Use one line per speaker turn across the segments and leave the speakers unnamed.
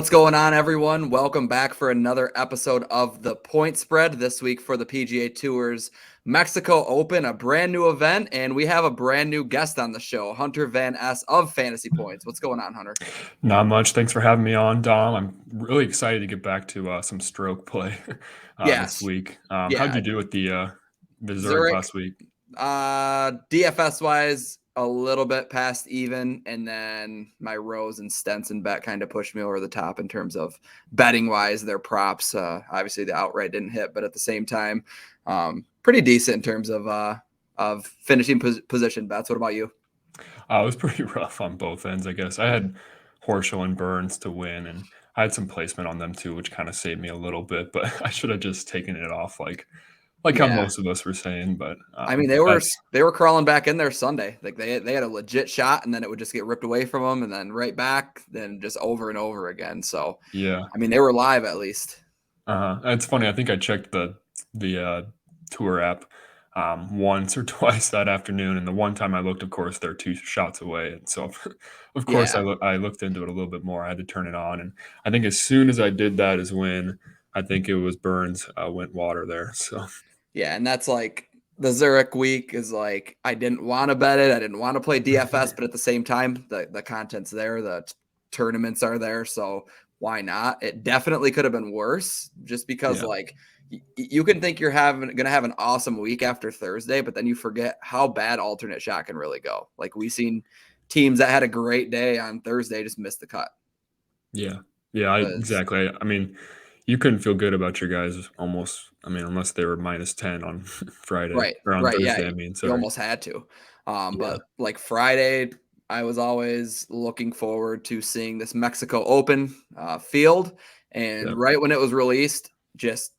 What's going on, everyone? Welcome back for another episode of The Point Spread. This week for the PGA Tour's Mexico Open, a brand new event, and we have a brand new guest on the show, Hunter Van Es of Fantasy Points. What's going on, Hunter?
Not much. Thanks for having me on, Dom. I'm really excited to get back to some stroke play this
Yes.
week. How'd
Yeah.
you do with the Zurich
Zurich,
last week?
DFS wise, a little bit past even, and then my Rose and Stenson bet kind of pushed me over the top in terms of betting wise. Their props, obviously the outright didn't hit, but at the same time, pretty decent in terms of finishing position bets. What about you?
It was pretty rough on both ends, I guess. I had Horschel and Burns to win, and I had some placement on them too, which kind of saved me a little bit. But I should have just taken it off, like how
Yeah.
most of us were saying. But
I mean, they were
that's
crawling back in there Sunday. Like they had a legit shot, and then it would just get ripped away from them, and then right back, then just over and over again. So,
yeah.
I mean, they were live at least.
It's funny. I think I checked the tour app once or twice that afternoon, and the one time I looked, of course, they're 2 shots away, and so of course
Yeah,
I looked into it a little bit more. I had to turn it on, and I think as soon as I did that is when I think it was Burns went water there. So
yeah, and that's like the Zurich week is like I didn't want to bet it, I didn't want to play DFS, but at the same time, the content's there, the tournaments are there, so why not? It definitely could have been worse, just because
yeah,
like you can think you're gonna have an awesome week after Thursday, but then you forget how bad alternate shot can really go. Like we seen teams that had a great day on Thursday just missed the cut.
yeah, yeah.
Was
Exactly. I mean, you couldn't feel good about your guys almost. I mean, unless they were -10 on Friday
right,
or on
right, yeah,
Thursday. I mean,
you
sorry.
almost had to.
Yeah,
But like Friday, I was always looking forward to seeing this Mexico Open field, and
yeah,
right when it was released, just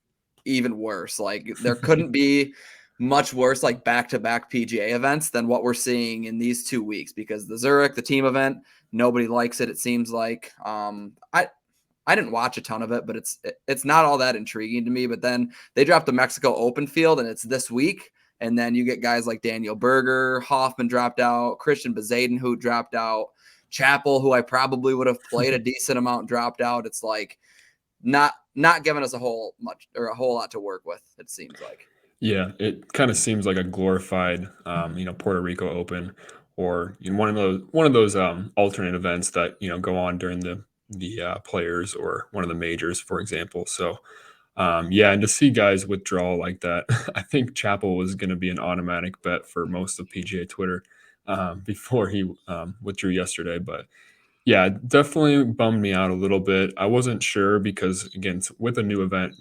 even worse. Like there couldn't be much worse, like back-to-back PGA events than what we're seeing in these 2 weeks. Because the Zurich, the team event, nobody likes it. It seems like I didn't watch a ton of it, but it's not all that intriguing to me. But then they dropped the Mexico Open field, and it's this week. And then you get guys like Daniel Berger, Hoffman dropped out, Christian Bezaden, who dropped out, Chappell, who I probably would have played a decent amount, dropped out. It's like not giving us a whole lot to work with, it seems like.
yeah. It kind of seems like a glorified, Puerto Rico Open, or one of those alternate events that go on during the players or one of the majors, for example. So, yeah, and to see guys withdraw like that, I think Chappell was going to be an automatic bet for most of PGA Twitter before he withdrew yesterday. But yeah, it definitely bummed me out a little bit. I wasn't sure because, again, with a new event,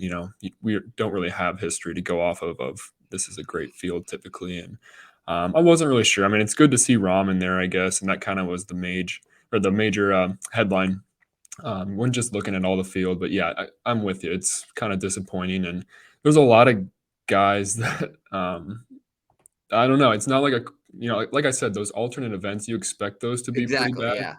we don't really have history to go off of this is a great field typically, and I wasn't really sure. I mean, it's good to see Rahm in there, I guess, and that kind of was the major headline when just looking at all the field. But yeah, I'm with you. It's kind of disappointing, and there's a lot of guys that I don't know. It's not like like I said, those alternate events you expect those to be pretty
Exactly.
bad,
Yeah.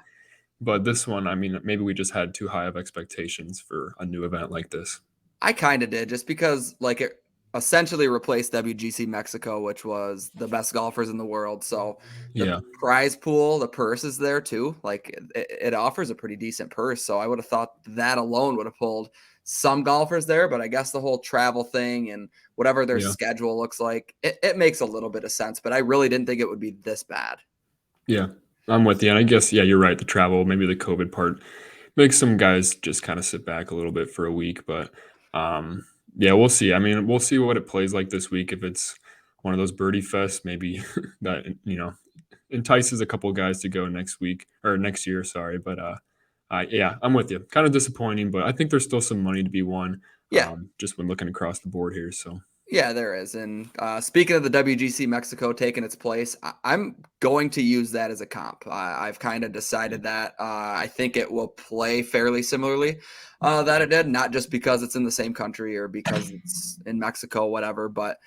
but this one, I mean, maybe we just had too high of expectations for a new event like this.
I kind of did just because like it essentially replaced WGC Mexico, which was the best golfers in the world. So the
Yeah,
prize pool, the purse is there too. Like it offers a pretty decent purse. So I would have thought that alone would have pulled some golfers there. But I guess the whole travel thing and whatever their
yeah,
schedule looks like, it makes a little bit of sense. But I really didn't think it would be this bad.
yeah. I'm with you, and I guess yeah, you're right. The travel, maybe the COVID part, makes some guys just kind of sit back a little bit for a week, but um, yeah, we'll see. I mean, we'll see what it plays like this week. If it's one of those birdie fests, maybe that entices a couple of guys to go next week or next year. Sorry, but yeah, I'm with you. Kind of disappointing, but I think there's still some money to be won.
Yeah.
Just when looking across the board here. So
Yeah, there is. And speaking of the WGC Mexico taking its place, I'm going to use that as a comp. I've kind of decided that I think it will play fairly similarly that it did, not just because it's in the same country or because it's in Mexico, whatever, but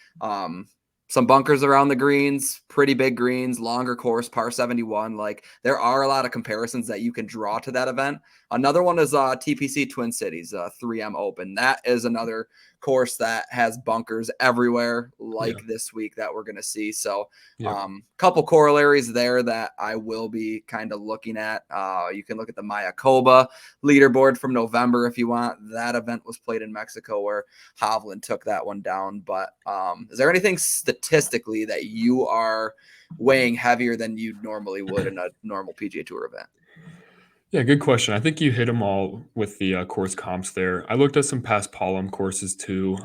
some bunkers around the greens, pretty big greens, longer course, par 71. Like there are a lot of comparisons that you can draw to that event. Another one is TPC Twin Cities 3M Open. That is another course that has bunkers everywhere, like this week that we're going to see. So couple corollaries there that I will be kind of looking at. You can look at the Mayakoba leaderboard from November if you want. That event was played in Mexico where Hovland took that one down. But is there anything statistically that you are weighing heavier than you normally would in a normal PGA Tour event?
Yeah, good question. I think you hit them all with the course comps there. I looked at some past Palom courses too.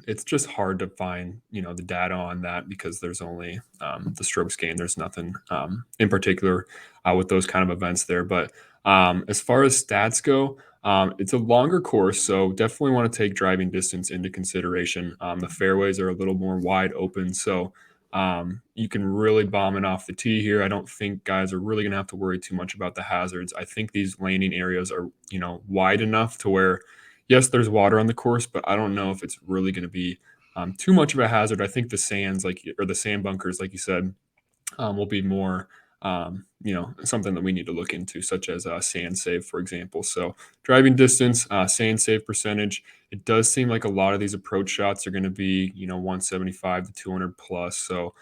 It's just hard to find, the data on that because there's only the strokes gained. There's nothing in particular with those kind of events there. But as far as stats go, it's a longer course, so definitely want to take driving distance into consideration. The fairways are a little more wide open, so you can really bomb it off the tee here. I don't think guys are really going to have to worry too much about the hazards. I think these landing areas are, wide enough to where, yes, there's water on the course, but I don't know if it's really going to be too much of a hazard. I think the sands, or the sand bunkers, like you said, will be more, something that we need to look into, such as sand save, for example. So driving distance, sand save percentage. It does seem like a lot of these approach shots are going to be, 175 to 200 plus. So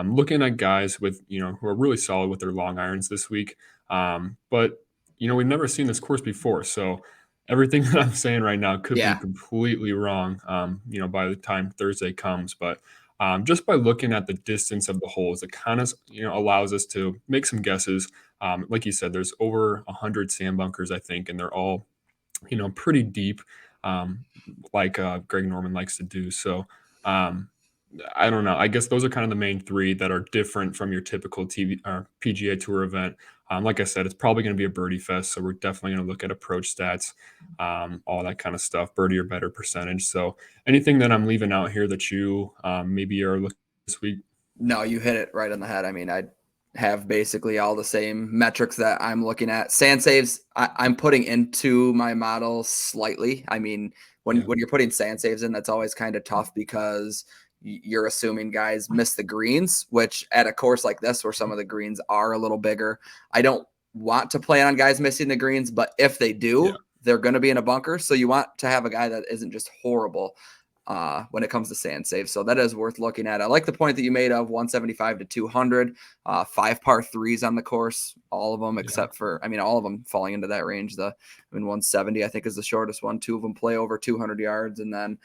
looking at guys with, who are really solid with their long irons this week. But, we've never seen this course before. So everything that I'm saying right now could be completely wrong, by the time Thursday comes. But just by looking at the distance of the holes, it kind of allows us to make some guesses. Like you said, there's over 100 sand bunkers, I think, and they're all pretty deep, like Greg Norman likes to do. So I don't know. I guess those are kind of the main three that are different from your typical TV or PGA Tour event. Like I said, it's probably going to be a birdie fest, so we're definitely going to look at approach stats, all that kind of stuff, birdie or better percentage. So anything that I'm leaving out here that you maybe are looking this week?
No, you hit it right on the head. I mean, I have basically all the same metrics that I'm looking at. Sand saves, I'm putting into my model slightly. I mean, when you're putting sand saves in, that's always kind of tough because you're assuming guys miss the greens, which at a course like this where some of the greens are a little bigger, I don't want to plan on guys missing the greens, but if they do, they're going to be in a bunker. So you want to have a guy that isn't just horrible when it comes to sand save. So that is worth looking at. I like the point that you made of 175 to 200, 5 par threes on the course, all of them, except for, all of them falling into that range. 170, I think, is the shortest one. 2 of them play over 200 yards, and then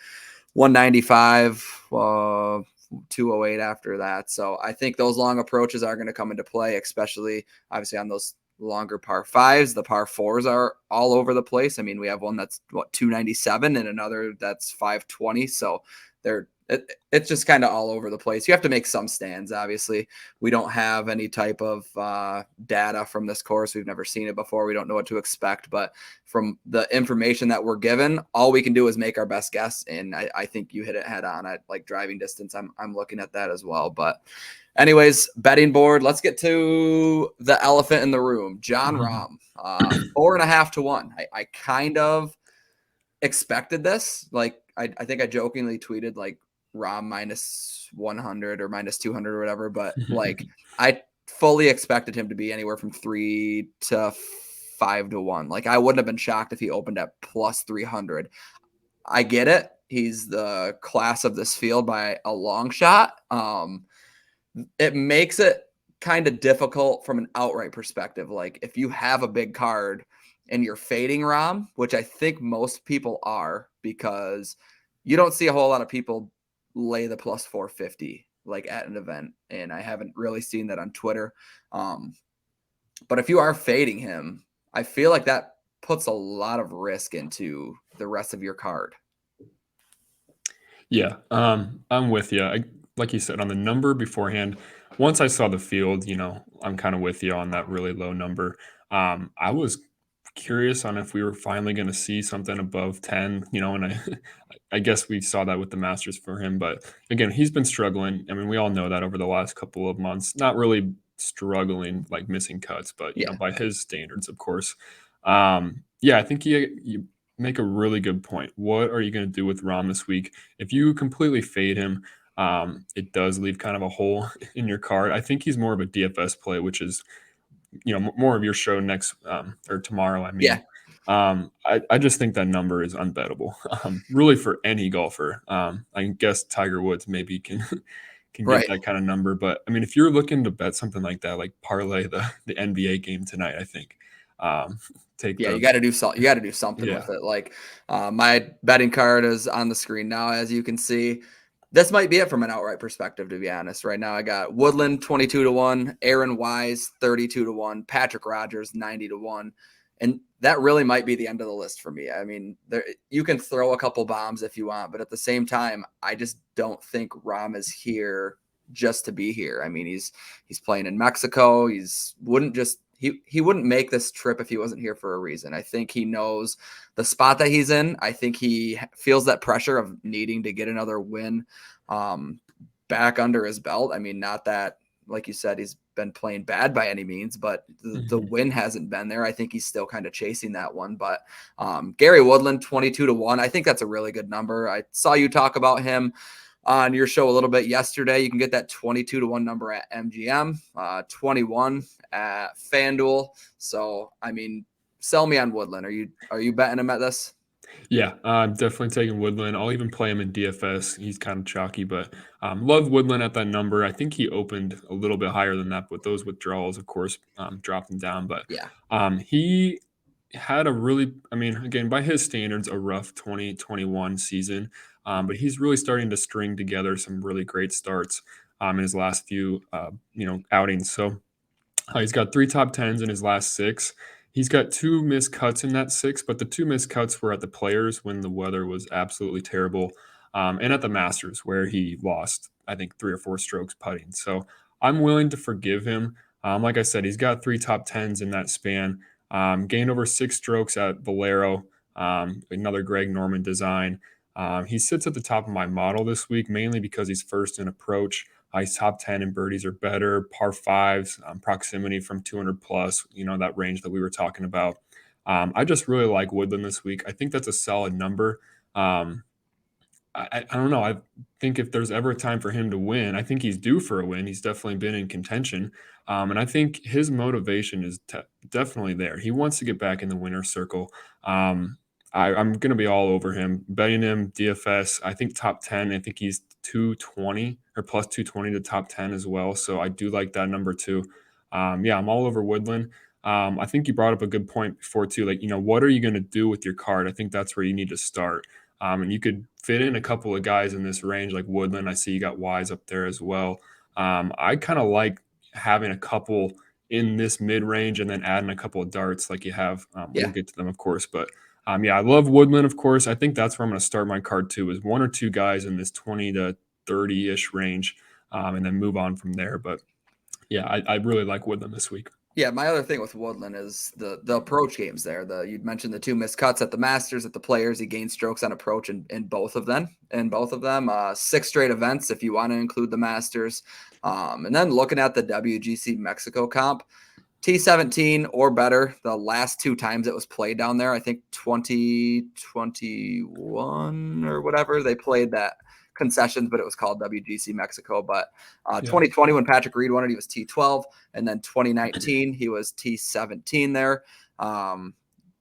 195, 208 after that. So I think those long approaches are going to come into play, especially obviously on those longer par fives. The par fours are all over the place. I mean, we have one that's 297 and another that's 520. So it's just kind of all over the place. You have to make some stands. Obviously, we don't have any type of data from this course. We've never seen it before. We don't know what to expect, but from the information that we're given, all we can do is make our best guess. And I think you hit it head on. I like driving distance. I'm looking at that as well. But anyways, betting board. Let's get to the elephant in the room. Jon Rahm, 4.5 to 1. I kind of expected this. Like I think I jokingly tweeted like Rahm minus 100 or minus 200 or whatever, but like I fully expected him to be anywhere from 3 to 5 to 1. Like I wouldn't have been shocked if he opened at plus 300. I get it. He's the class of this field by a long shot. It makes it kind of difficult from an outright perspective. Like if you have a big card and you're fading Rahm, which I think most people are, because you don't see a whole lot of people lay the plus 450 like at an event. And I haven't really seen that on Twitter. But if you are fading him, I feel like that puts a lot of risk into the rest of your card.
Yeah, I'm with you. Like you said, on the number beforehand, once I saw the field, I'm kind of with you on that really low number. I was curious on if we were finally going to see something above 10, and I guess we saw that with the Masters for him. But again, he's been struggling. I mean, we all know that over the last couple of months, not really struggling like missing cuts, but by his standards, of course. I think you make a really good point. What are you going to do with Rahm this week? If you completely fade him, it does leave kind of a hole in your card. I think he's more of a DFS play, which is more of your show next or tomorrow. I just think that number is unbettable, really for any golfer. I guess Tiger Woods maybe can can get
Right.
that kind of number, but I mean, if you're looking to bet something like that, like parlay the NBA game tonight, I think um, take
Yeah, you
the
got to do something. You got to do something
yeah.
with it. Like my betting card is on the screen now, as you can see. This might be it from an outright perspective, to be honest. Right now, I got Woodland 22-1, Aaron Wise 32-1, Patrick Rogers 90-1, and that really might be the end of the list for me. I mean, there you can throw a couple bombs if you want, but at the same time, I just don't think Rahm is here just to be here. I mean, he's playing in Mexico. He wouldn't make this trip if he wasn't here for a reason. I think he knows the spot that he's in. I think he feels that pressure of needing to get another win back under his belt. I mean, not that, like you said, he's been playing bad by any means, but the
Mhm.
win hasn't been there. I think he's still kind of chasing that one. But Gary Woodland, 22-1. I think that's a really good number. I saw you talk about him on your show a little bit yesterday. You can get that 22-1 number at MGM, 21 at FanDuel. So, I mean, sell me on Woodland. Are you betting him at this?
Yeah, I'm definitely taking Woodland. I'll even play him in DFS. He's kind of chalky, but love Woodland at that number. I think he opened a little bit higher than that, but those withdrawals, of course, dropped him down. But
Yeah.
he had a really, I mean, again, by his standards, a rough 2021 season. But he's really starting to string together some really great starts in his last few, outings. So he's got 3 top 10s in his last 6. He's got 2 missed cuts in that 6, but the 2 missed cuts were at the Players when the weather was absolutely terrible, and at the Masters where he lost, I think, 3 or 4 strokes putting. So I'm willing to forgive him. Like I said, he's got 3 top 10s in that span. Gained over 6 strokes at Valero, another Greg Norman design. He sits at the top of my model this week, mainly because he's first in approach. He's top 10 and birdies are better, par fives, proximity from 200 plus, that range that we were talking about. I just really like Woodland this week. I think that's a solid number. Um, I don't know. I think if there's ever a time for him to win, I think he's due for a win. He's definitely been in contention. And I think his motivation is definitely there. He wants to get back in the winner's circle. Um, I'm going to be all over him, betting him DFS. I think top 10. I think he's 220 or plus 220 to top 10 as well. So I do like that number too. Yeah, I'm all over Woodland. I think you brought up a good point before too. Like, what are you going to do with your card? I think that's where you need to start. And you could fit in a couple of guys in this range, like Woodland. I see you got Wise up there as well. I kind of like having a couple in this mid range and then adding a couple of darts like you have. We'll
Yeah.
get to them, of course. But yeah, I love Woodland, of course. I think that's where I'm going to start my card too, is 1 or 2 guys in this 20 to 30 ish range, and then move on from there. But yeah, I really like Woodland this week.
Yeah, my other thing with Woodland is the approach games there. You'd mentioned the 2 missed cuts at the Masters, at the Players. He gained strokes on approach in both of them. 6 straight events if you want to include the Masters. And then looking at the WGC Mexico comp, T17 or better the last 2 times it was played down there. I think 2021 or whatever they played that concessions, but it was called WGC Mexico. But
Yeah.
2020 when Patrick Reed won it, he was T12, and then 2019 he was T17 there.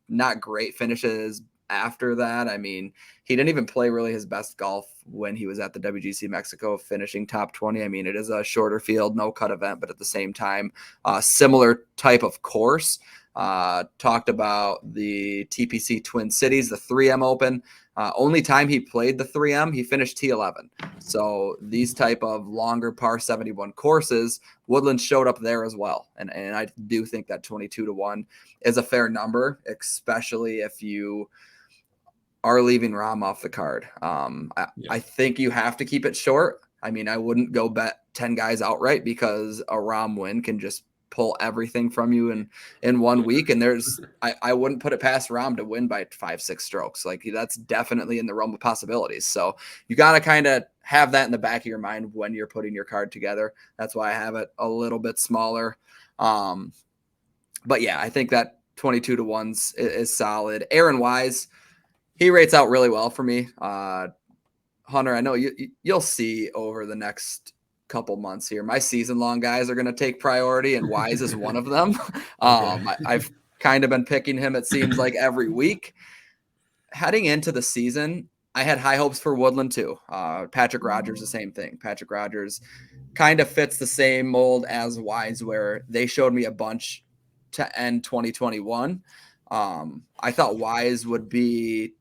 Not great finishes after that. I mean, he didn't even play really his best golf when he was at the WGC Mexico, finishing top 20. I mean, it is a shorter field, no cut event, but at the same time, similar type of course. Talked about the TPC Twin Cities, the 3M Open. Only time he played the 3M, he finished T11. So these type of longer par 71 courses, Woodland showed up there as well. And I do think that 22-1 is a fair number, especially if you are leaving Rahm off the card. I think you have to keep it short. I mean, I wouldn't go bet 10 guys outright because a Rahm win can just pull everything from you in 1 week. And I wouldn't put it past Rahm to win by 5-6 strokes. Like, that's definitely in the realm of possibilities. So you got to kind of have that in the back of your mind when you're putting your card together. That's why I have it a little bit smaller. But yeah, I think that 22-1 is solid. Aaron Wise, he rates out really well for me. Hunter, I know you'll see over the next couple months here, my season long guys are going to take priority, and Wise is one of them.
Okay.
kind of been picking him, it seems like, every week. Heading into the season, I had high hopes for Woodland too. Patrick Rogers, the same thing. Patrick Rogers kind of fits the same mold as Wise, where they showed me a bunch to end 2021. I thought Wise would be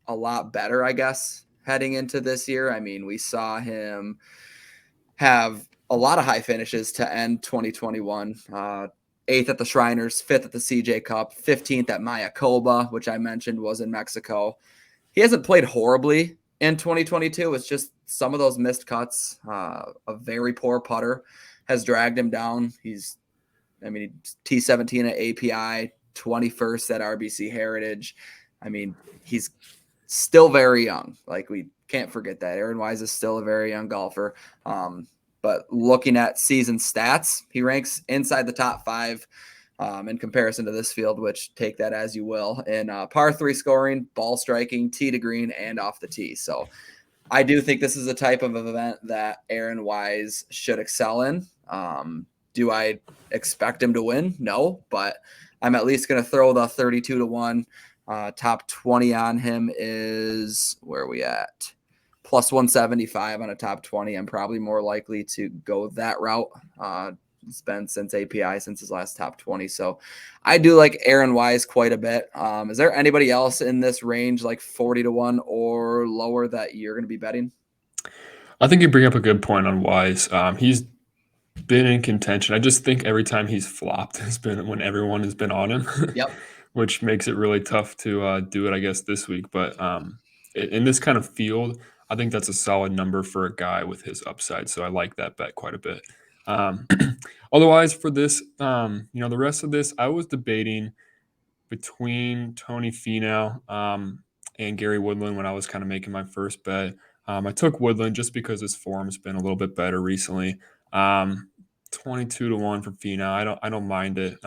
a lot better, I guess, heading into this year. I mean, we saw him have a lot of high finishes to end 2021. 8th at the Shriners, 5th at the CJ Cup, 15th at Mayakoba, which I mentioned was in Mexico. He hasn't played horribly in 2022. It's just some of those missed cuts. A very poor putter has dragged him down. T17 at API, 21st at RBC Heritage. I mean, he's still very young. Like, we can't forget that. Aaron Wise is still a very young golfer. But looking at season stats, he ranks inside the top 5 in comparison to this field, which take that as you will, in par 3 scoring, ball striking, tee to green, and off the tee. So I do think this is a type of event that Aaron Wise should excel in. Do I expect him to win? No, but I'm at least going to throw the 32-1. Top 20 on him is, where are we at? Plus 175 on a top 20. I'm probably more likely to go that route. It's been since API, since his last top 20. So I do like Aaron Wise quite a bit. Is there anybody else in this range, like 40-1 or lower, that you're going to be betting?
I think you bring up a good point on Wise. He's been in contention. I just think every time he's flopped has been when everyone has been on him.
Yep.
Which makes it really tough to do it, I guess, this week. But in this kind of field, I think that's a solid number for a guy with his upside. So I like that bet quite a bit. Otherwise, for this, the rest of this, I was debating between Tony Finau and Gary Woodland when I was kind of making my first bet. I took Woodland just because his form's been a little bit better recently. 22-1 for Finau. I don't mind it.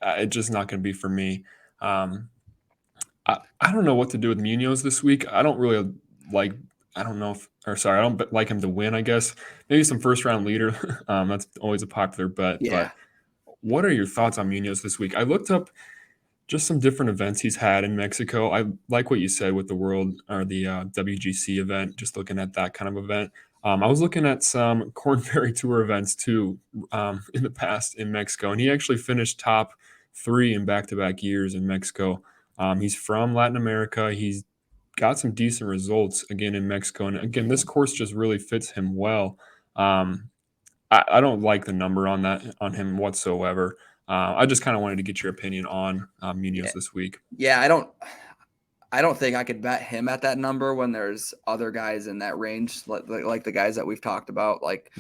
It's just not going to be for me. I don't know what to do with Munoz this week. I don't really like. I don't like him to win. I guess maybe some first round leader. That's always a popular bet.
Yeah.
But what are your thoughts on Munoz this week? I looked up just some different events he's had in Mexico. I like what you said with the World or the WGC event. Just looking at that kind of event. I was looking at some Corn Ferry Tour events too in the past in Mexico, and he actually finished top 3 in back-to-back years in Mexico. He's from Latin America. He's got some decent results again in Mexico, and again, this course just really fits him well. I don't like the number on him whatsoever. I just kind of wanted to get your opinion on Munoz this week.
Yeah, I don't think I could bet him at that number when there's other guys in that range, like the guys that we've talked about, like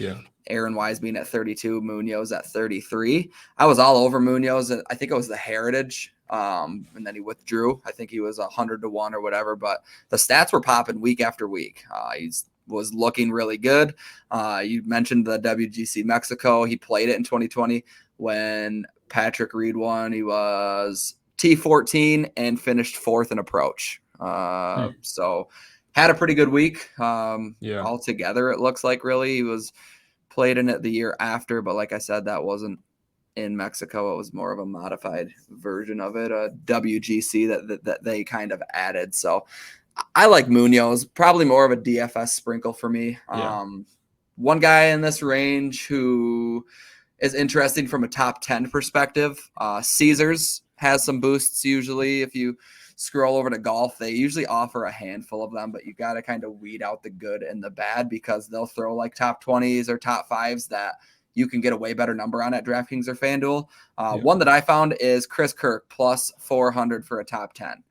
Aaron Wise being at 32, Munoz at 33. I was all over Munoz. I think it was the Heritage, and then he withdrew. I think he was 100-1 or whatever, but the stats were popping week after week. He was looking really good. You mentioned the WGC Mexico. He played it in 2020 when Patrick Reed won. He was T14 and finished 4th in approach. So had a pretty good week. Altogether, it looks like really he was played in it the year after, but like I said, that wasn't in Mexico. It was more of a modified version of it, a WGC that they kind of added. So I like Munoz, probably more of a DFS sprinkle for me. One guy in this range who is interesting from a top 10 perspective, Caesars has some boosts usually. If you scroll over to golf, they usually offer a handful of them, but you got to kind of weed out the good and the bad because they'll throw like top 20s or top 5s that you can get a way better number on at DraftKings or FanDuel. One that I found is Chris Kirk plus 400 for a top 10.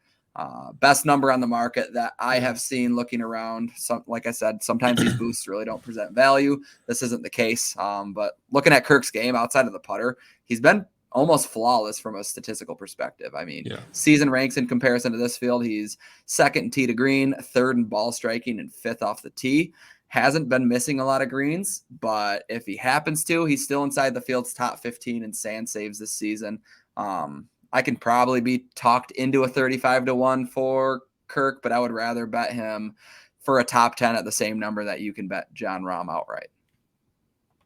Best number on the market that I have seen looking around. Like I said, sometimes these boosts really don't present value. This isn't the case. But looking at Kirk's game outside of the putter, he's been almost flawless from a statistical perspective. I mean, season ranks in comparison to this field, he's 2nd in tee to green, 3rd in ball striking, and 5th off the tee. Hasn't been missing a lot of greens, but if he happens to, he's still inside the field's top 15 in sand saves this season. I can probably be talked into a 35-1 for Kirk, but I would rather bet him for a top 10 at the same number that you can bet Jon Rahm outright.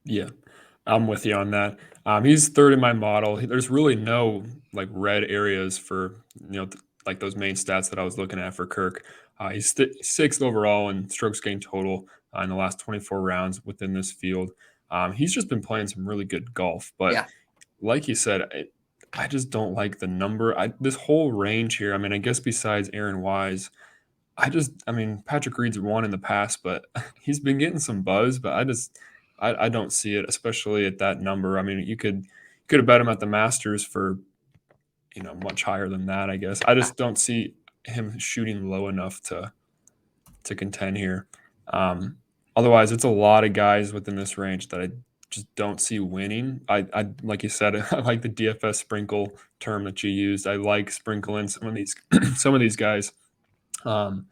Yeah, I'm with you on that. He's 3rd in my model. There's really no like red areas for like those main stats that I was looking at for Kirk. He's sixth overall in strokes gained total in the last 24 rounds within this field. He's just been playing some really good golf, but
Yeah.
like you said, I just don't like the number. This whole range here. I mean, I guess besides Aaron Wise, I mean, Patrick Reed's won in the past, but he's been getting some buzz. But I don't see it, especially at that number. I mean, you could have bet him at the Masters for much higher than that. I guess I just don't see him shooting low enough to contend here. Um, Otherwise, it's a lot of guys within this range that I just don't see winning. I like you said, I like the DFS sprinkle term that you used. I like sprinkling some of these some of these guys. But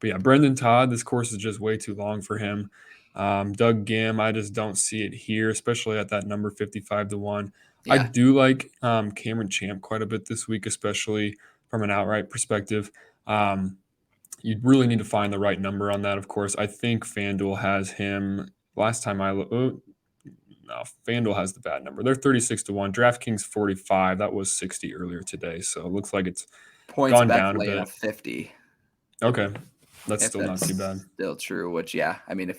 yeah, Brendan Todd, this course is just way too long for him. Doug Gim, I just don't see it here, especially at that number 55 to 1. I
Yeah.
do like Cameron Champ quite a bit this week, especially from an outright perspective. You really need to find the right number on that, of course. I think FanDuel has him last time I looked. Oh, no, FanDuel has the bad number. They're 36 to 1. DraftKings 45. That was 60 earlier today. So it looks like it's
Points
gone
bet
down a
laying
bit.
at 50.
Okay. That's
If
still not
that's
too bad.
still true, which, yeah, I mean,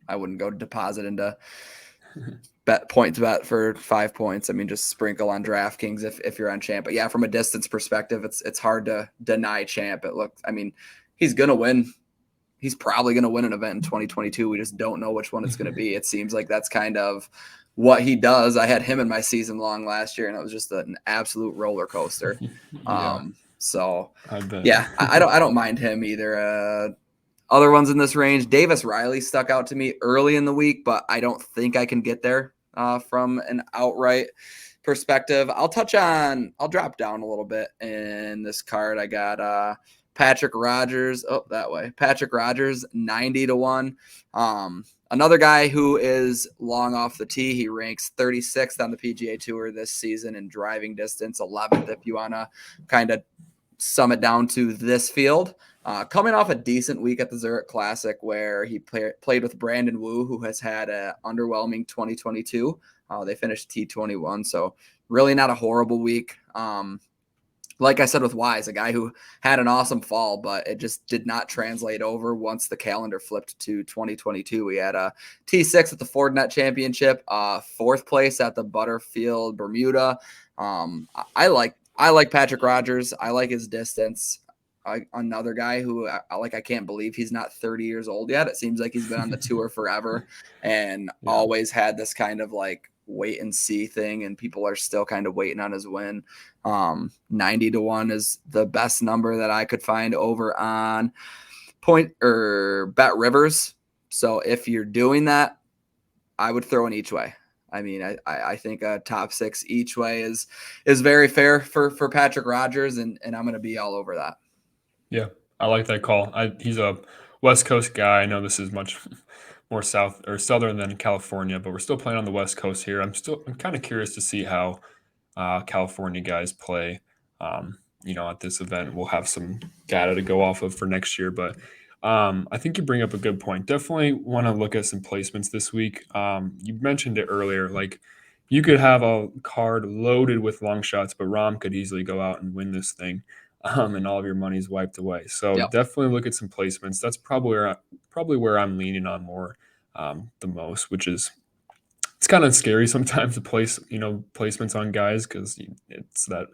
I wouldn't go deposit into bet for 5 points. I mean, just sprinkle on DraftKings if you're on Champ. But yeah, from a distance perspective, it's hard to deny Champ. I mean, he's going to win. He's probably going to win an event in 2022. We just don't know which one it's going to be. It seems like that's kind of what he does. I had him in my season long last year, and it was just an absolute roller coaster.
Yeah,
So
I bet.
yeah, I don't mind him either. Other ones in this range, Davis Riley stuck out to me early in the week, but I don't think I can get there from an outright perspective. I'll drop down a little bit in this card. I got Patrick Rogers. Oh, that way. Patrick Rogers, 90 to 1. Another guy who is long off the tee. He ranks 36th on the PGA Tour this season in driving distance, 11th if you want to kind of sum it down to this field. Coming off a decent week at the Zurich Classic where he played with Brandon Wu, who has had an underwhelming 2022. They finished T21, so really not a horrible week. Like I said with Wise, a guy who had an awesome fall, but it just did not translate over once the calendar flipped to 2022. We had a T6 at the Fordnet Championship, fourth place at the Butterfield Bermuda. I like Patrick Rogers. I like his distance. Another guy who I can't believe he's not 30 years old yet. It seems like he's been on the tour forever and always had this kind of like wait and see thing, and people are still kind of waiting on his win. 90 to 1 is the best number that I could find over on Bet Rivers. So if you're doing that, I would throw an each way. I mean, I think a top 6 each way is very fair for Patrick Rogers, and I'm going to be all over that.
Yeah, I like that call. He's a West Coast guy. I know this is much more south or southern than California, but we're still playing on the West Coast here. I'm kind of curious to see how California guys play. At this event, we'll have some data to go off of for next year. But I think you bring up a good point. Definitely want to look at some placements this week. You mentioned it earlier, like you could have a card loaded with long shots, but Rahm could easily go out and win this thing. And all of your money's wiped away. So definitely look at some placements. That's probably where I'm leaning on more the most, which is it's kind of scary sometimes to place placements on guys because it's that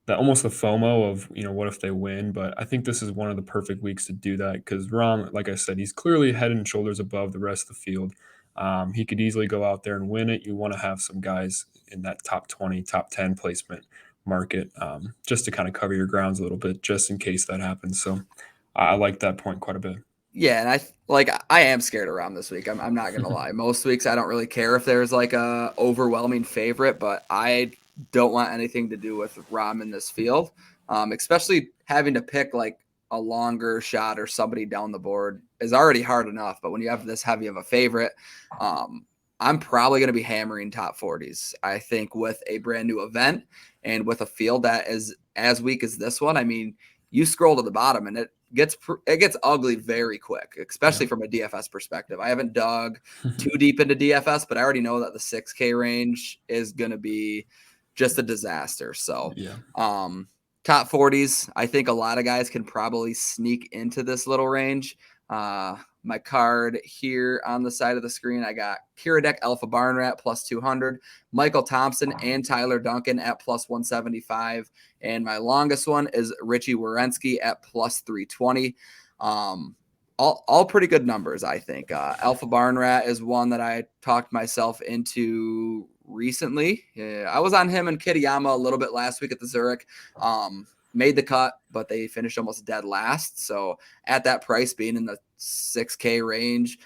almost the FOMO of what if they win. But I think this is one of the perfect weeks to do that because Rahm, like I said, he's clearly head and shoulders above the rest of the field. He could easily go out there and win it. You want to have some guys in that top 20, top 10 placement market just to kind of cover your grounds a little bit just in case that happens. So I like that point quite a bit.
Yeah, and I am scared of Rahm this week. I'm not gonna lie. Most weeks I don't really care if there's like a overwhelming favorite, but I don't want anything to do with Rahm in this field, especially having to pick like a longer shot or somebody down the board is already hard enough. But when you have this heavy of a favorite, I'm probably going to be hammering top 40s. I think with a brand new event and with a field that is as weak as this one, I mean, you scroll to the bottom and it gets ugly very quick, especially from a DFS perspective. I haven't dug too deep into DFS, but I already know that the 6K range is going to be just a disaster. So,
Yeah.
top 40s, I think a lot of guys can probably sneak into this little range. My card here on the side of the screen, I got Kiradech Alpha Barn Rat plus 200, Michael Thompson and Tyler Duncan at plus 175. And my longest one is Richie Werenski at plus 320. All pretty good numbers, I think. Alpha Barn Rat is one that I talked myself into recently. I was on him and Kitayama a little bit last week at the Zurich. Made the cut, but they finished almost dead last. So at that price, being in the 6K range,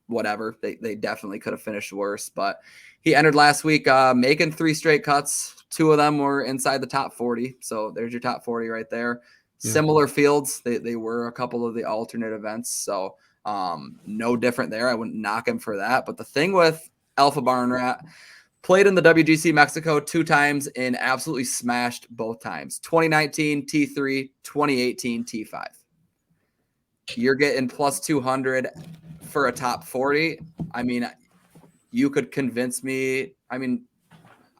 whatever, they definitely could have finished worse. But he entered last week making 3 straight cuts. 2 of them were inside the top 40. So there's your top 40 right there.
Yeah.
Similar fields. They were a couple of the alternate events. So no different there. I wouldn't knock him for that. But the thing with Alpha Barn Rat, played in the WGC Mexico 2 times and absolutely smashed both times. 2019 T3, 2018 T5. You're getting plus 200 for a top 40. I mean, you could convince me. I mean,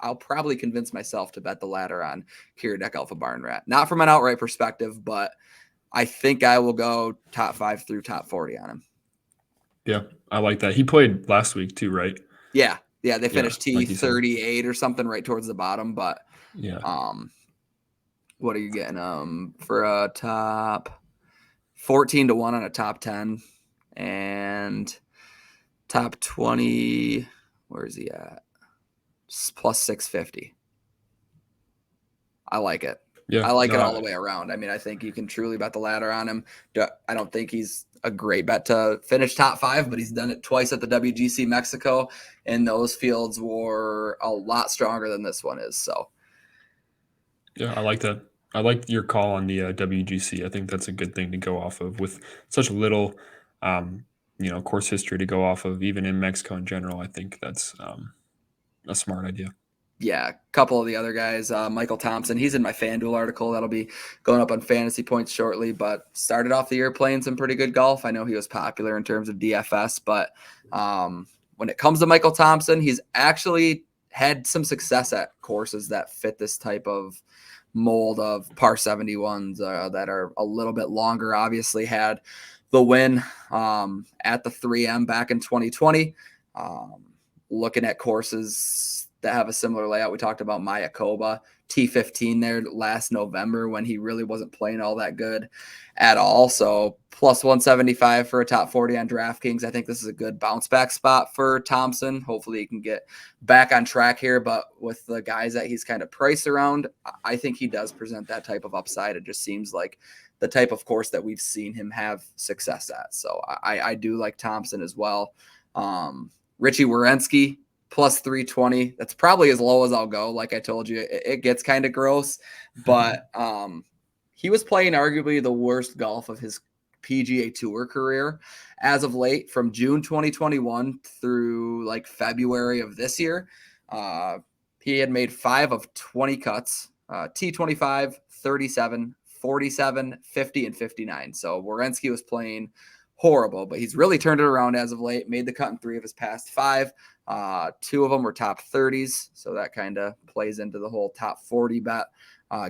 I'll probably convince myself to bet the ladder on Kiradech Alpha Barn Rat. Not from an outright perspective, but I think I will go top 5 through top 40 on him.
Yeah, I like that. He played last week too, right?
Yeah, they finished
like
T38 or something right towards the bottom. But
yeah,
what are you getting for a top 14 to 1 on a top 10 and top 20? Where is he at? Plus 650. I like it.
yeah.
I like it all the way around. I mean, I think you can truly bet the ladder on him. I don't think he's a great bet to finish top 5, but he's done it twice at the WGC Mexico, and those fields were a lot stronger than this one is. So,
yeah, I like that. I like your call on the WGC. I think that's a good thing to go off of with such little, course history to go off of, even in Mexico in general. I think that's a smart idea.
Yeah, a couple of the other guys, Michael Thompson, he's in my FanDuel article. That'll be going up on Fantasy Points shortly, but started off the year playing some pretty good golf. I know he was popular in terms of DFS, but when it comes to Michael Thompson, he's actually had some success at courses that fit this type of mold of par 71s that are a little bit longer. Obviously had the win at the 3M back in 2020. Looking at courses that have a similar layout. We talked about Mayakoba, T15 there last November when he really wasn't playing all that good at all. So plus 175 for a top 40 on DraftKings. I think this is a good bounce back spot for Thompson. Hopefully he can get back on track here, but with the guys that he's kind of priced around, I think he does present that type of upside. It just seems like the type of course that we've seen him have success at. So I do like Thompson as well. Richie Werenski, plus 320. That's probably as low as I'll go. Like I told you, it gets kind of gross, but he was playing arguably the worst golf of his PGA Tour career as of late, from June 2021 through like February of this year. He had made 5 of 20 cuts, T25, 37, 47, 50, and 59. So Werenski was playing horrible, but he's really turned it around as of late, made the cut in 3 of his past 5. 2 of them were top 30s, so that kind of plays into the whole top 40 bet.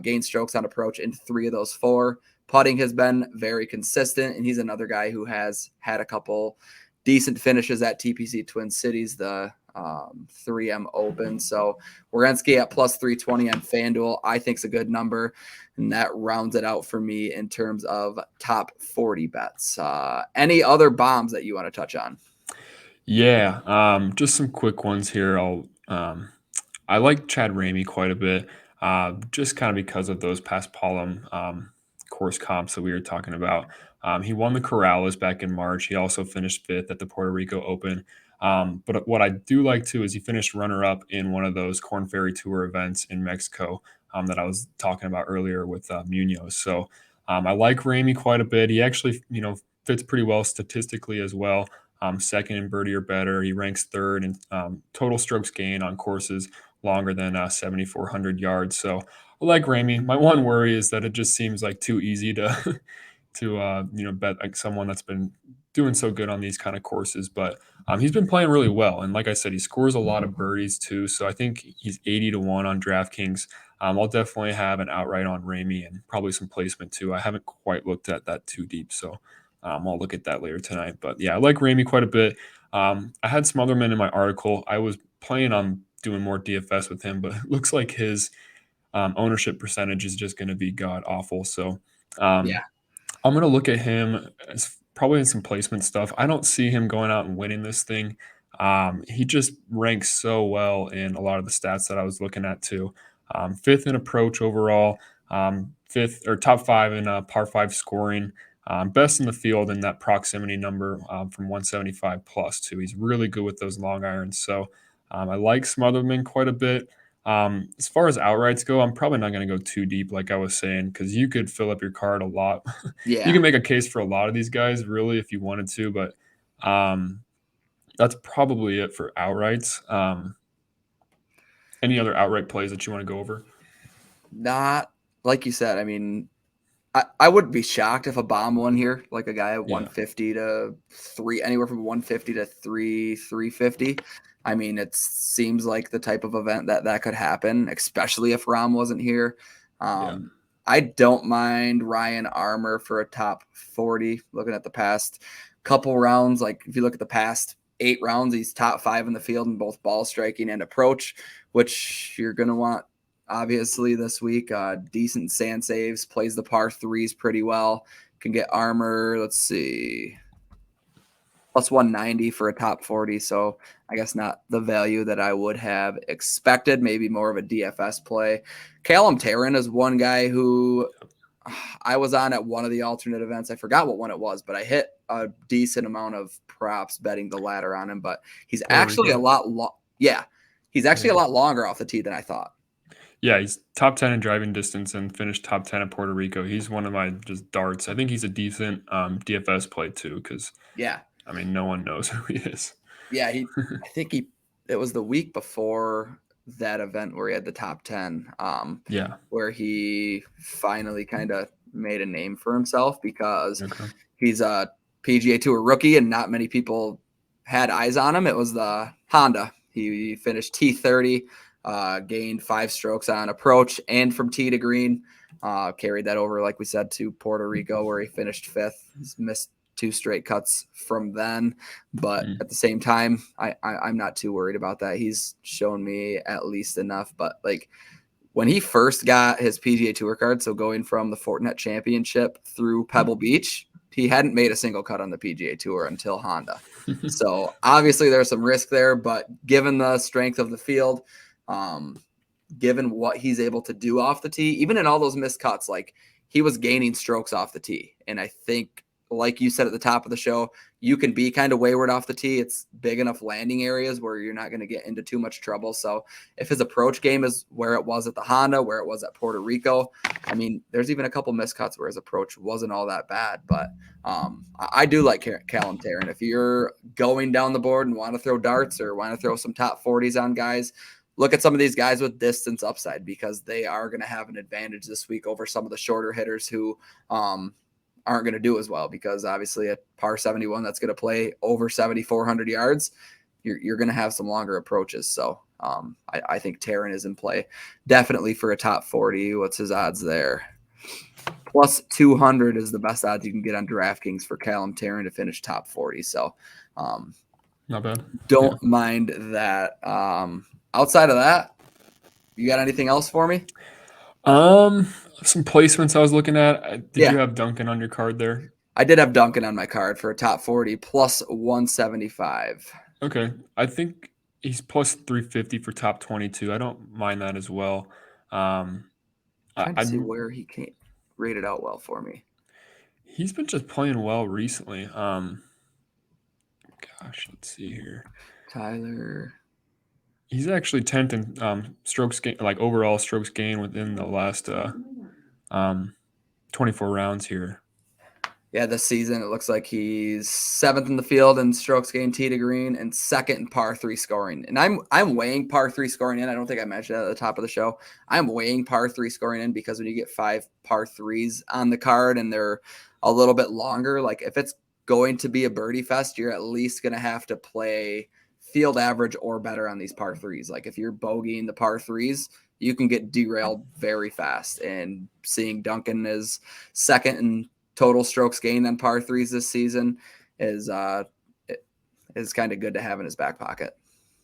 Gain strokes on approach in 3 of those 4. Putting has been very consistent, and he's another guy who has had a couple decent finishes at TPC Twin Cities, the 3M Open. So Werenski at plus 320 on FanDuel, I think is a good number, and that rounds it out for me in terms of top 40 bets. Any other bombs that you want to touch on?
Yeah, just some quick ones here. I like Chad Ramey quite a bit, just kind of because of those past Paulum course comps that we were talking about. He won the Corrales back in March. He also finished 5th at the Puerto Rico Open. But what I do like too is he finished runner-up in one of those Corn Ferry Tour events in Mexico that I was talking about earlier with Munoz. So I like Ramey quite a bit. He actually, fits pretty well statistically as well. Second in birdie or better. He ranks 3rd in total strokes gained on courses longer than 7,400 yards. So I like Ramey. My one worry is that it just seems like too easy to bet like someone that's been doing so good on these kind of courses, but he's been playing really well. And like I said, he scores a lot of birdies too. So I think he's 80 to 1 on DraftKings. I'll definitely have an outright on Ramey and probably some placement too. I haven't quite looked at that too deep, so I'll look at that later tonight. But yeah, I like Ramey quite a bit. I had Smotherman in my article. I was planning on doing more DFS with him, but it looks like his ownership percentage is just going to be god awful. So
Yeah.
I'm going to look at him as probably in some placement stuff. I don't see him going out and winning this thing. He just ranks so well in a lot of the stats that I was looking at too. Fifth in approach overall, fifth or top five in par five scoring, best in the field in that proximity number from 175 plus too. He's really good with those long irons. So I like Smotherman quite a bit. As far as outrights go, I'm probably not going to go too deep, like I was saying, because you could fill up your card a lot. You
Yeah.
can make a case for a lot of these guys, really, if you wanted to, but that's probably it for outrights. Any other outright plays that you want to go over?
Not like you said. I mean, I wouldn't be shocked if a bomb won here, like a guy at
Yeah.
150 to 3, anywhere from 150 to 350. I mean, it seems like the type of event that could happen, especially if Rom wasn't here. I don't mind Ryan Armour for a top 40. Looking at the past couple rounds, like if you look at the past 8 rounds, he's top 5 in the field in both ball striking and approach, which you're going to want obviously this week. Decent sand saves, plays the par threes pretty well. Can get Armour, let's see, plus 190 for a top 40. So I guess not the value that I would have expected, maybe more of a DFS play. Callum Tarren is one guy who I was on at one of the alternate events. I forgot what one it was, but I hit a decent amount of props betting the ladder on him, but he's actually a lot he's actually a lot longer off the tee than I thought.
Yeah, he's top 10 in driving distance and finished top 10 at Puerto Rico. He's one of my just darts. I think he's a decent DFS play too, because I mean, no one knows who he is.
Yeah, I think it was the week before that event where he had the top 10. Where he finally kind of made a name for himself because he's a PGA Tour rookie and not many people had eyes on him. It was the Honda. He finished T30. Gained 5 strokes on approach and from tee to green. Carried that over, like we said, to Puerto Rico, where he finished 5th. He's missed 2 straight cuts from then, but at the same time, I'm not too worried about that. He's shown me at least enough. But like when he first got his PGA Tour card, so going from the Fortinet Championship through Pebble Beach, he hadn't made a single cut on the PGA Tour until Honda. So obviously there's some risk there, but given the strength of the field, given what he's able to do off the tee, even in all those missed cuts, like he was gaining strokes off the tee. And I think, like you said at the top of the show, you can be kind of wayward off the tee. It's big enough landing areas where you're not going to get into too much trouble. So if his approach game is where it was at the Honda, where it was at Puerto Rico, I mean, there's even a couple missed cuts where his approach wasn't all that bad. But I do like Callum Tarren. If you're going down the board and want to throw darts or want to throw some top 40s on guys, look at some of these guys with distance upside, because they are going to have an advantage this week over some of the shorter hitters who aren't going to do as well, because obviously at par 71, that's going to play over 7,400 yards. You're going to have some longer approaches. So I think Tarren is in play definitely for a top 40. What's his odds there? Plus 200 is the best odds you can get on DraftKings for Callum Tarren to finish top 40. So
not bad.
Don't mind that. Outside of that, you got anything else for me?
Some placements I was looking at. Did you have Duncan on your card there?
I did have Duncan on my card for a top 40 plus 175.
Okay. I think he's plus 350 for top 22. I don't mind that as well.
Trying to see where he came rated out well for me.
He's been just playing well recently. Gosh, let's see here.
Tyler.
He's actually 10th in strokes gain, like overall strokes gain within the last 24 rounds here.
Yeah, this season it looks like he's 7th in the field in strokes gained tee to green and 2nd in par 3 scoring. And I'm weighing par 3 scoring in. I don't think I mentioned that at the top of the show. I'm weighing par 3 scoring in because when you get 5 par 3s on the card and they're a little bit longer, like if it's going to be a birdie fest, you're at least going to have to play field average or better on these par threes. Like if you're bogeying the par threes, you can get derailed very fast. And seeing Duncan is second in total strokes gained on par threes this season is kind of good to have in his back pocket.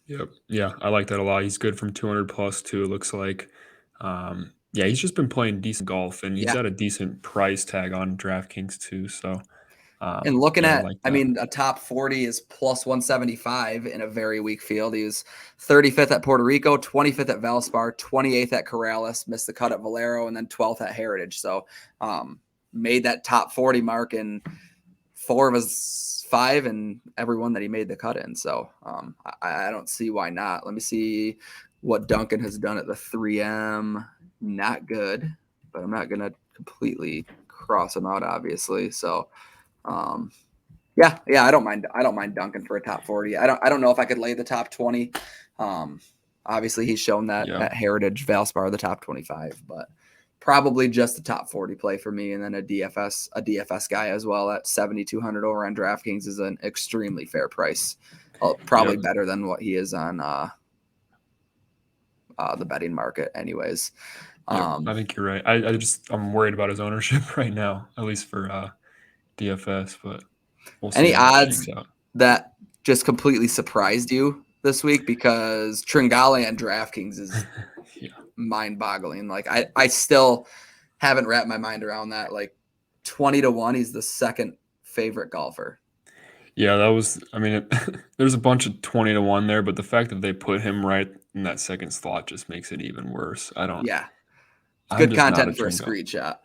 Yep. Yeah, I like that a lot. He's good from 200 plus too, it looks like. Yeah, he's just been playing decent golf, and he's
Yeah.
at a decent price tag on DraftKings too. So,
And looking
yeah, I
at,
like
I
that.
mean, a top 40 is plus 175 in a very weak field. He was 35th at Puerto Rico, 25th at Valspar, 28th at Corrales, missed the cut at Valero, and then 12th at Heritage. So made that top 40 mark in 4 of his 5 and everyone that he made the cut in. So I don't see why not. Let me see what Duncan has done at the 3M. Not good, but I'm not going to completely cross him out, obviously. So yeah, I don't mind Duncan for a top 40. I don't know if I could lay the top 20. Obviously he's shown that
Yeah.
at Heritage, Valspar, the top 25, but probably just a top 40 play for me. And then a DFS guy as well at 7,200 over on DraftKings is an extremely fair price. Probably
Yep.
better than what he is on the betting market anyways.
Yep, I think you're right. I'm worried about his ownership right now, at least for DFS, but we'll see
Any
how that
odds
shakes out.
that just completely surprised you this week? Because Tringale and DraftKings is
Yeah.
mind-boggling. Like I still haven't wrapped my mind around that. Like 20-1, he's the second favorite golfer.
Yeah, that was. I mean, there's a bunch of 20-1 there, but the fact that they put him right in that second slot just makes it even worse.
Yeah, it's
I'm
good
just not a
content for a
Tringale.
screenshot.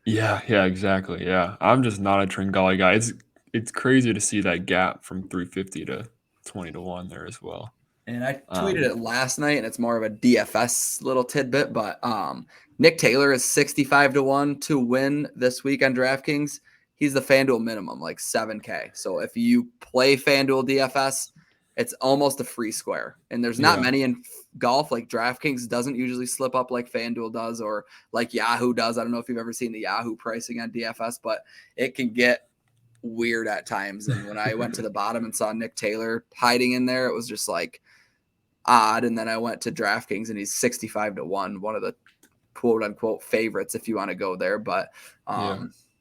Yeah, exactly. Yeah, I'm just not a Tringale guy. It's crazy to see that gap from 350 to 20-1 there as well.
And I tweeted it last night, and it's more of a DFS little tidbit, but Nick Taylor is 65-1 to win this week on DraftKings. He's the FanDuel minimum, like 7K. So if you play FanDuel DFS, it's almost a free square. And there's not
Yeah.
many in golf. Like DraftKings doesn't usually slip up like FanDuel does or like Yahoo does. I don't know if you've ever seen the Yahoo pricing on DFS, but it can get weird at times. And when I went to the bottom and saw Nick Taylor hiding in there, it was just like odd. And then I went to DraftKings and he's 65-1, one of the quote unquote favorites if you want to go there. But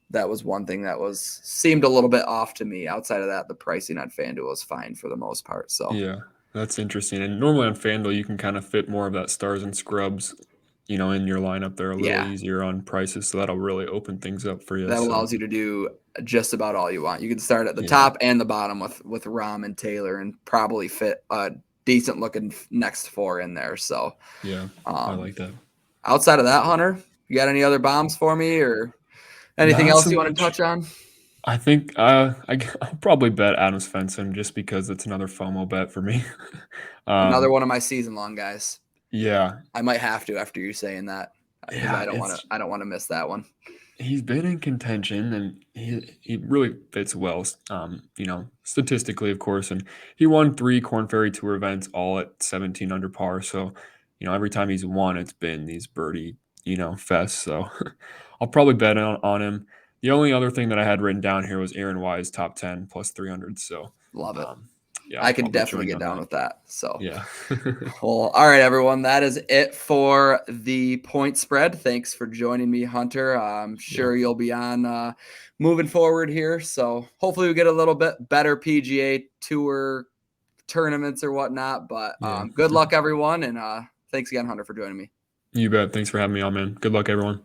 that was one thing that seemed a little bit off to me. Outside of that, the pricing on FanDuel is fine for the most part. So
Yeah, that's interesting. And normally on FanDuel, you can kind of fit more of that stars and scrubs, in your lineup there a little easier on prices. So that'll really open things up for you.
that
So
allows you to do just about all you want. You can start at the
Yeah.
top and the bottom with Rahm and Taylor and probably fit a decent looking next 4 in there. So
yeah, I like that.
outside of that, Hunter, you got any other bombs for me or anything
Not
else
so
you want to
much.
touch on?
I think I'll probably bet Adam Svensson just because it's another FOMO bet for me.
Another one of my season long guys.
Yeah,
I might have to after you saying that because
yeah,
I don't want to miss that one.
he's been in contention and he really fits well, statistically, of course. And he won 3 Corn Ferry Tour events, all at 17 under par. So, every time he's won, it's been these birdie, fests. So I'll probably bet on him. The only other thing that I had written down here was Aaron Wise top 10 plus 300. So
Love it.
yeah,
I
I'll
can
probably
definitely
join
get
you on
down with that. So
Yeah.
well, all right, everyone. That is it for the point spread. Thanks for joining me, Hunter. I'm sure you'll be on moving forward here. So hopefully we get a little bit better PGA Tour tournaments or whatnot. But
Yeah.
good luck, everyone. And thanks again, Hunter, for joining me.
You bet. Thanks for having me on, man. Good luck, everyone.